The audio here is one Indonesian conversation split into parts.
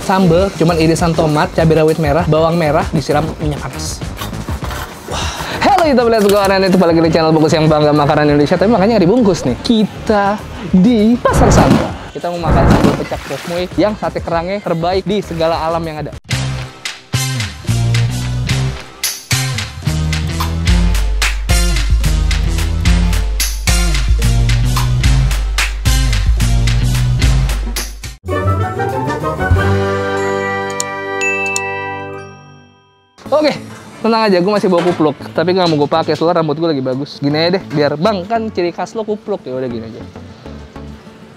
sambal cuman irisan tomat, cabai rawit merah, bawang merah, disiram minyak panas. Halo YouTube, let's go. Dan itu balik di channel Bungkus yang bangga makanan Indonesia. Tapi makanya dibungkus nih. Kita di Pasar Santa. Kita mau makan sambal pecak pok mui yang sate kerangnya terbaik di segala alam yang ada. Oke, tenang aja, gue masih bawa kupluk, tapi nggak mau gue pakai soalnya rambut gue lagi bagus. Gini aja deh, biar bang kan ciri khas lo kupluk, ya udah gini aja.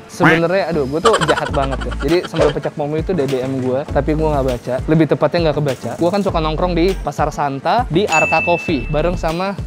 Sebenarnya, aduh, gue tuh jahat banget ya. Jadi sambal pecak pok mui itu DDM gue, tapi gue nggak baca. Lebih tepatnya nggak kebaca. Gue kan suka nongkrong di Pasar Santa di Arka Coffee bareng sama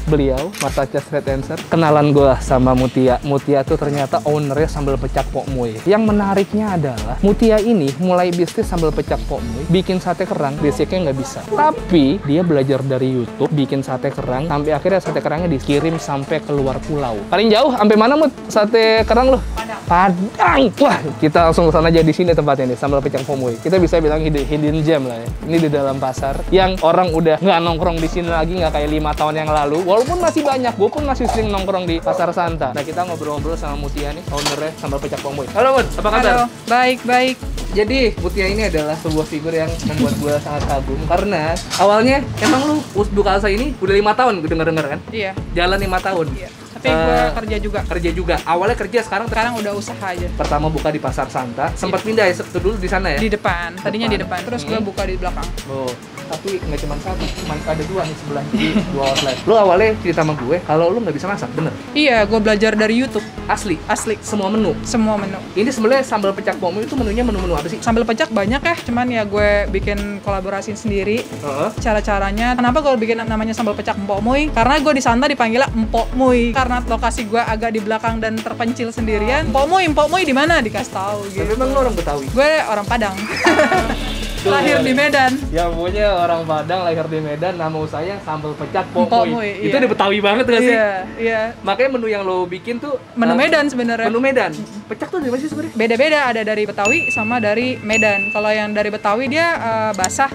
beliau, Martacha Street Dancer. Kenalan gue sama Mutia. Mutia tuh ternyata ownernya sambal pecak pok mui. Yang menariknya adalah Mutia ini mulai bisnis sambal pecak pok mui, bikin sate kerang, basicnya nggak bisa. Tapi dia belajar dari YouTube, bikin sate kerang, sampai akhirnya sate kerangnya dikirim sampai ke luar pulau. Paling jauh, sampai mana Mut sate kerang lo? Padang. Wah, kita langsung ke sana aja. Di sini tempatnya nih, sambal pecak pok mui. Kita bisa bilang hidden gem lah ya. Ini di dalam pasar, yang orang udah nggak nongkrong di sini lagi, nggak kayak 5 tahun yang lalu. Walaupun masih banyak, gue pun masih sering nongkrong di Pasar Santa. Nah, kita ngobrol-ngobrol sama Mutia nih, ownernya sambal pecak pok mui. Halo Mut, apa kabar? Halo, baik. Jadi, Mutia ini adalah sebuah figur yang membuat gue sangat kagum. Karena awalnya, emang lu buka usaha ini udah 5 tahun, gue denger kan? Iya. Jalan 5 tahun. Iya. Tapi gue kerja juga. Kerja juga. Awalnya kerja, sekarang Udah usaha aja. pertama buka di Pasar Santa. Sempat pindah ya, dulu di sana ya? Di depan. Tadinya di depan. Terus gue buka di belakang. Oh, tapi nggak cuma satu, cuma ada 2 nih sebelah, jadi 2 outlet. Lu awalnya cerita sama gue, kalau lu nggak bisa masak, bener? Iya, gue belajar dari YouTube. Asli? Asli. Semua menu? Semua menu. Ini sebenarnya sambal pecak pok mui itu menunya menu-menu apa sih? Sambal pecak banyak ya, cuman ya gue bikin kolaborasi sendiri. Cara-caranya. Kenapa gue bikin namanya sambal pecak Mpok Mui? Karena gue di Santa dipanggilnya Mpok Mui. Karena lokasi gue agak di belakang dan terpencil sendirian. Mpok Mui di mana? Dikasih tahu gitu. Tapi emang lu orang Betawi? Gue orang Padang. Lahir di Medan. Ya punya orang Padang, lahir di Medan, nama usahanya sambal pecak Pok Mpok Mui. Mui, Itu iya. udah Betawi banget gak sih? Iya. Makanya menu yang lo bikin tuh Menu Medan sebenarnya. Menu Medan. Pecak tuh dari mana sih sebenarnya? Beda-beda, ada dari Betawi sama dari Medan. Kalau yang dari Betawi dia basah,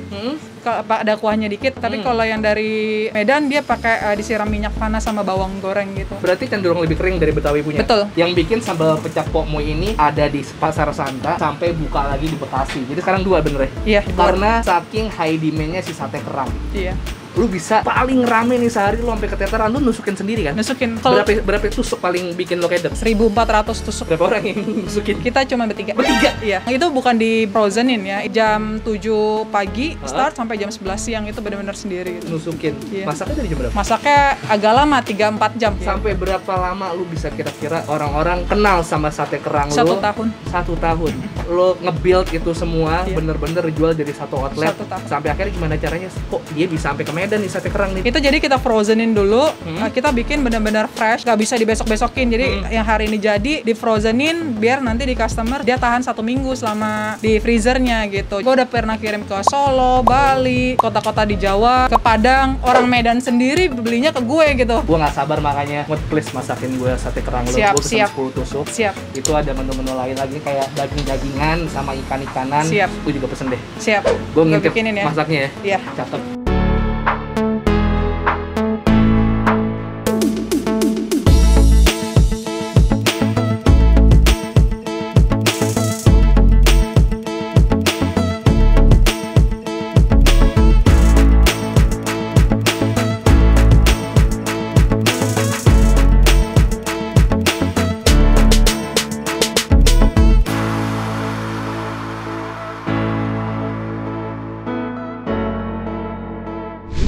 ada kuahnya dikit. Tapi kalau yang dari Medan dia pakai disiram minyak panas sama bawang goreng gitu. Berarti cenderung lebih kering dari Betawi punya. Betul. Yang bikin sambal pecak Pok Mui ini ada di Pasar Santa sampai buka lagi di Bekasi. Jadi sekarang 2 bener ya? Iya. Karena saking high demand-nya si sate kerang. Iya. Lu bisa paling rame nih sehari lu sampai keteteran, lu nusukin sendiri kan? Nusukin. Kalau Berapa tusuk paling bikin lo kedap? 1.400 tusuk. Berapa orang yang nusukin? Kita cuma bertiga. Bertiga? Iya. Itu bukan di frozenin ya. Jam 7 pagi start sampai jam 11 siang itu benar-benar sendiri gitu. Nusukin. Iya. Masaknya dari jam berapa? Masaknya agak lama, 3-4 jam. Sampai berapa lama lu bisa kira-kira orang-orang kenal sama sate kerang lu? 1 tahun. 1 tahun. Lo nge-build itu semua, Iya. bener-bener jual dari 1 outlet. 1 tahun. Sampai akhirnya gimana caranya? Kok dia bisa sampai ke Medan nih sate kerang nih? Itu jadi kita frozenin dulu, kita bikin benar-benar fresh, nggak bisa dibesok-besokin. Jadi yang hari ini jadi di frozenin biar nanti di customer dia tahan 1 minggu selama di freezernya gitu. Gue udah pernah kirim ke Solo, Bali, kota-kota di Jawa, ke Padang. Orang Medan sendiri belinya ke gue gitu. Gue nggak sabar makanya, Mut, please masakin gue sate kerang lo. Siap, Gue pesen siap. 10 tusuk. Siap, Itu ada menu-menu lain lagi kayak daging-dagingan sama ikan-ikanan. Siap. Gue juga pesen deh. siap. Gue Gue ngintip bikinin ya. masaknya ya. Iya. Cakep.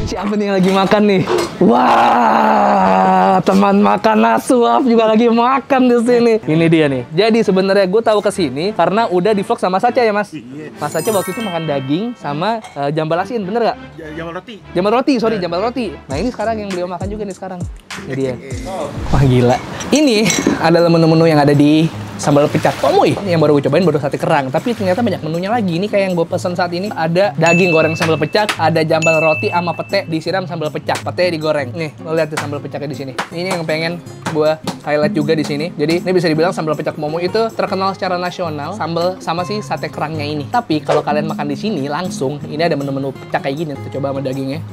Siapa nih yang lagi makan nih? Wah, teman makan Nasuaf juga lagi makan di sini. Ini dia nih. Jadi sebenarnya gue tahu kesini karena udah di vlog sama Sacha ya Mas. Mas Sacha waktu itu makan daging sama jambal asin, bener gak? Jambal roti. Jambal roti, sorry, jambal roti. Nah ini sekarang yang beliau makan juga nih sekarang. Ini dia. Wah gila. Ini adalah menu-menu yang ada di sambal pecak Pok Mui. Ini yang baru gue cobain baru sate kerang, tapi ternyata banyak menunya lagi. Ini kayak yang gue pesen saat ini, ada daging goreng sambal pecak, ada jambal roti sama pete disiram sambal pecak, pete digoreng. Nih, lo lihat tuh sambal pecaknya di sini. Ini yang pengen gue highlight juga di sini. Jadi ini bisa dibilang sambal pecak Pok Mui itu terkenal secara nasional, sambal sama si sate kerangnya ini. Tapi kalau kalian makan di sini langsung, ini ada menu-menu pecak kayak gini. Kita coba sama dagingnya.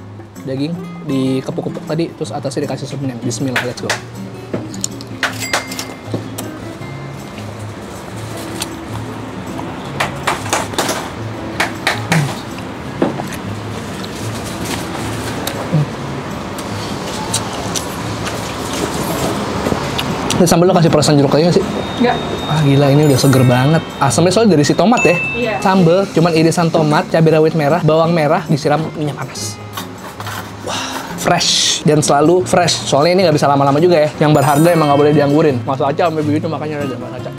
Daging dikepuk-kepuk tadi, terus atasnya dikasih supnya. Bismillah, let's go. Ini sambal lo kasih perasan jeruk lagi nggak sih? Enggak. Ah gila, ini udah seger banget. Asamnya soalnya dari si tomat ya. Iya. Sambal cuman irisan tomat, cabai rawit merah, bawang merah disiram minyak panas. Fresh dan selalu fresh. Soalnya ini nggak bisa lama-lama juga ya. Yang berharga emang nggak boleh dianggurin. Mas Aca sampai begitu makanya ada Mas Aca.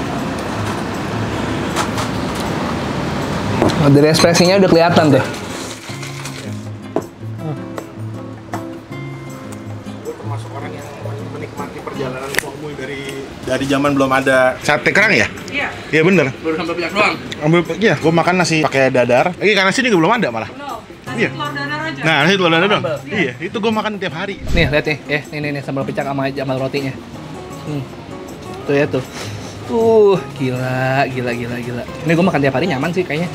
Nah, dari ekspresinya udah kelihatan tuh. Gue termasuk orang yang menikmati perjalanan Pok Mui dari zaman belum ada sate kerang ya? Iya. Iya bener. Baru sambal pecak doang. Iya, gue makan nasi pakai dadar. Ikan nasi juga belum ada malah. No. Iya. Telur dadar aja. Nah, nasi telur dadar dong. Sambal. Iya, itu gue makan tiap hari. Nih, lihat nih. Ini sambal pecak sama jambal rotinya. Tuh ya tuh. Gila. Ini gue makan tiap hari nyaman sih kayaknya.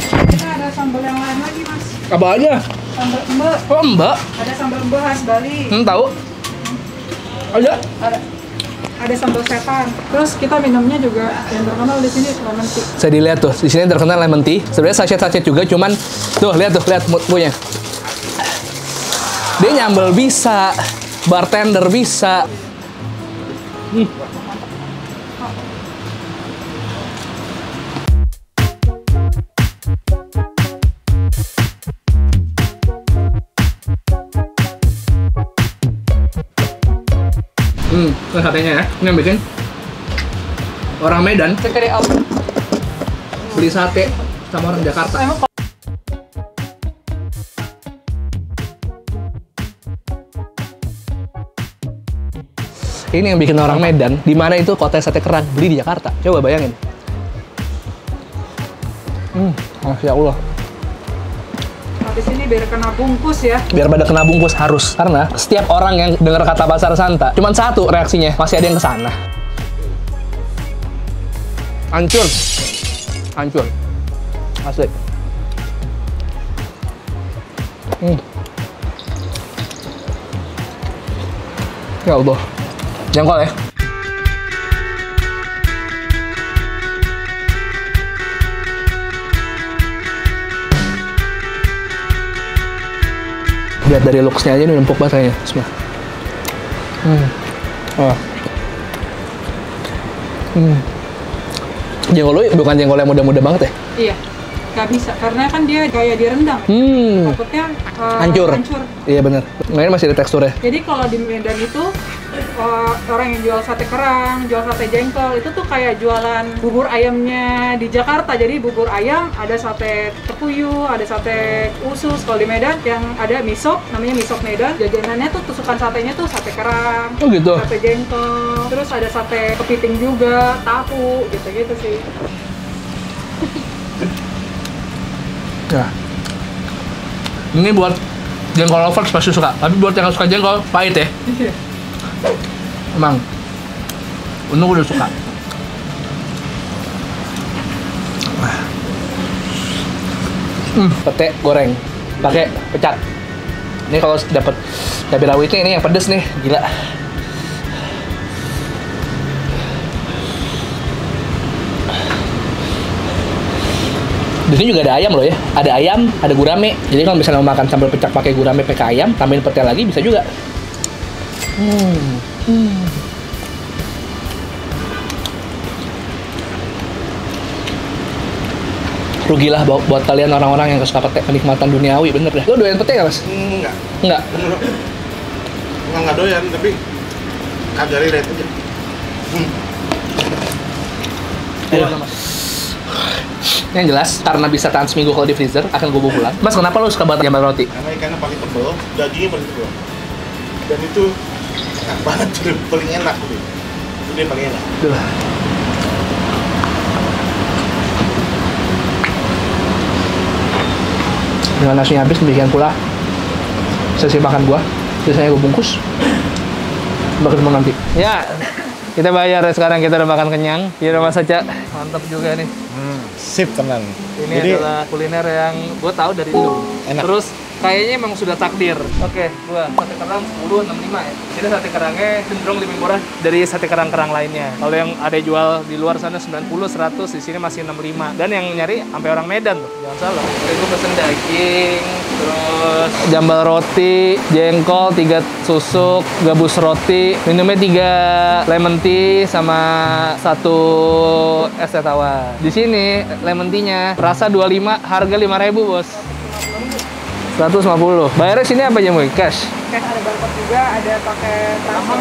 Kita ada sambal yang lain lagi, Mas. Apa aja? Sambal embe. Oh, Mbak. Ada sambal embe khas Bali. Tahu? Ada. Ada sambal setan. Terus kita minumnya juga yang terkenal di sini lemon tea. Saya dilihat tuh, di sini terkenal lemon tea. Sebenarnya sachet-sachet juga, cuman tuh lihat punya. Dia nyambel bisa, bartender bisa. Ini satenya ya, ini yang bikin orang Medan Sekali up. beli sate sama orang Jakarta. Emang Ini yang bikin orang Medan, di mana itu kota sate kerang, beli di Jakarta. Coba bayangin. Masya Allah. habis ini biar kena bungkus ya. Biar pada kena bungkus harus. Karena setiap orang yang dengar kata pasar Santa, cuman satu reaksinya, masih ada yang kesana. Hancur. Hancur. Asli. Ya Allah. Jengkol ya. Lihat dari looks-nya aja ini empuk banget kayaknya. Bismillah. Jengkol lu bukan jengkol yang muda-muda banget ya? Iya. Gak bisa, karena kan dia kayak direndam. Takutnya Hancur. Iya bener. Nah ini masih ada teksturnya. Jadi kalau di Medan itu orang yang jual sate kerang, jual sate jengkol itu tuh kayak jualan bubur ayamnya di Jakarta. Jadi bubur ayam, ada sate tepuyu, ada sate usus. Kalau di Medan yang ada misok, namanya misok Medan. Jajanannya tuh tusukan satenya tuh sate kerang, Oh gitu. sate jengkol, terus ada sate kepiting juga, tahu, gitu-gitu sih. Nah, ini buat jengkol lovers pasti suka. Tapi buat yang gak suka jengkol, pahit ya. Emang, untung udah suka. Pete goreng, pakai pecak. Ini kalau dapat cabai rawitnya ini yang pedes nih, gila. Di sini juga ada ayam loh ya. Ada ayam, ada gurame. Jadi kalau misalnya mau makan sambal pecak pakai gurame pakai ayam, tambahin pete lagi bisa juga. Rugilah buat kalian orang-orang yang suka pete, kenikmatan duniawi, bener deh. Lo doyan pete nggak, Mas? Enggak. Enggak. Enggak doyan, tapi kagak relate aja. Ayo, Mas. Yang jelas, karena bisa tahan seminggu kalau di freezer, akan gue bawa pulang. Mas, kenapa lo suka banget jambal roti? Karena ikannya paling tebal, dagingnya paling tebal. Dan itu enak banget, paling enak gitu. Itu Ini paling enak. Duh. Dengan nasinya habis, demikian pula sesi makan gua. Biasanya gua bungkus. Bakal ketemu nanti. Ya, kita bayar ya sekarang, kita udah makan kenyang. Di rumah saja. Mantap juga nih. Sip teman. Ini adalah kuliner yang gua tahu dari lu. Enak. Terus kayaknya emang sudah takdir. Oke, gua sate kerang 10.65 ya. Jadi sate kerangnya cenderung lebih murah dari sate kerang-kerang lainnya. Kalau yang ada jual di luar sana 90, 100, di sini masih 65. Dan yang nyari sampai orang Medan tuh. Jangan salah. Oke, gua pesen daging, terus jambal roti, jengkol, 3 susuk, gabus roti, minumnya 3 lemon tea sama 1 es teh tawar. Di sini lemon tea-nya rasa 25, harga 5.000, Bos. 150. Bayarnya sini apa aja, Moy? Cash? Cash, ada barcode juga, ada pakai transfer.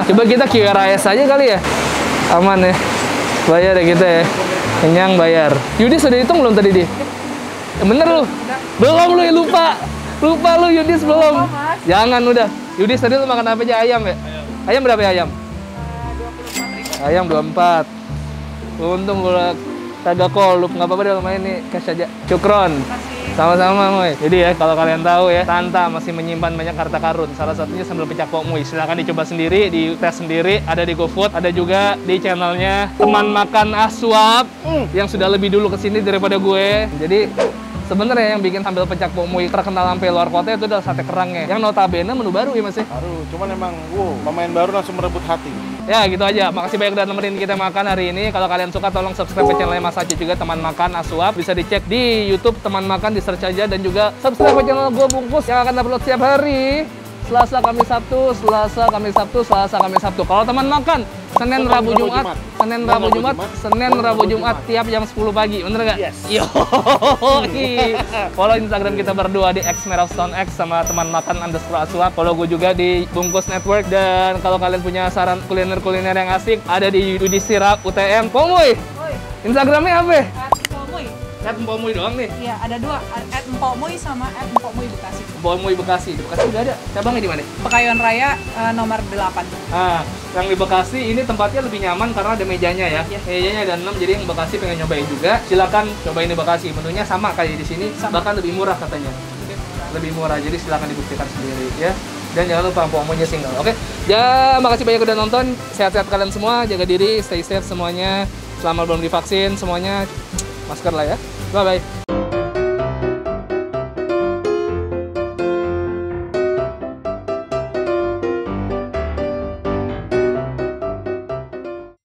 Coba kita QRIS aja kali ya. Aman ya. Bayar ya kita ya. Kenyang bayar. Yudis sudah hitung belum tadi dia? Bener lu? Belum lu, ya lupa. Lupa lu, Yudis belum. Jangan udah. Yudis tadi lu makan apa aja? Ayam ya? Ayam berapa ya ayam? 24.000. Ayam 24. Untung gua kagak kolup, nggak apa-apa deh lumayan nih, cash aja. Cukron. Sama-sama, Moy. Jadi ya, kalau kalian tahu ya, Tanta masih menyimpan banyak harta karun. Salah satunya sambal pecak Pok Moy. Silahkan dicoba sendiri, di tes sendiri. Ada di GoFood, ada juga di channelnya Teman Makan Aswap yang sudah lebih dulu kesini daripada gue. Jadi sebenarnya yang bikin sambal pecak Pok Moy terkenal sampai luar kota itu adalah sate kerangnya. Yang notabene menu baru ya, Mas ya? Baru, cuman emang pemain baru langsung merebut hati. Ya gitu aja. Makasih banyak udah nemenin kita makan hari ini. Kalau kalian suka tolong subscribe ke channelnya Mas Aceh juga, Teman Makan Aswap. Bisa dicek di YouTube Teman Makan, di search aja, dan juga subscribe ke channel gue Bungkus yang akan upload setiap hari. Selasa, Kamis, Sabtu, Selasa, Kamis, Sabtu, Selasa, Kamis, Sabtu. Kalau Teman Makan Senin, Rabu, Jumat. Senin, Rabu, Jumat. Senin, Rabu, Jumat tiap jam 10 pagi. Bener nggak? Yes. Yo. Follow Instagram kita berdua di @merahstonex sama Teman Makan _aswap. Follow gue juga di Bungkus Network. Dan kalau kalian punya saran kuliner-kuliner yang asik, ada di Yudhistira UTM. Pomoy. Instagramnya apa? @Empokmuy. @Empokmuy doang nih. Iya, ada 2, @Empokmuy sama @Empokmuy Bekasi. Empokmuy Bekasi. Di Bekasi udah ada. Cabangnya di mana? Pekayon Raya nomor 8. Nah, yang di Bekasi ini tempatnya lebih nyaman karena ada mejanya ya. Iya. Mejanya ada 6, jadi yang Bekasi pengen nyobain juga, silakan cobain di Bekasi. Menunya sama kayak di sini, bahkan lebih murah katanya. Lebih murah, jadi silakan dibuktikan sendiri ya. Dan jangan lupa Empokmuy single, oke? Ya, makasih banyak udah nonton. Sehat-sehat kalian semua, jaga diri, stay safe semuanya. Selama belum divaksin semuanya, masker lah ya. Bye-bye.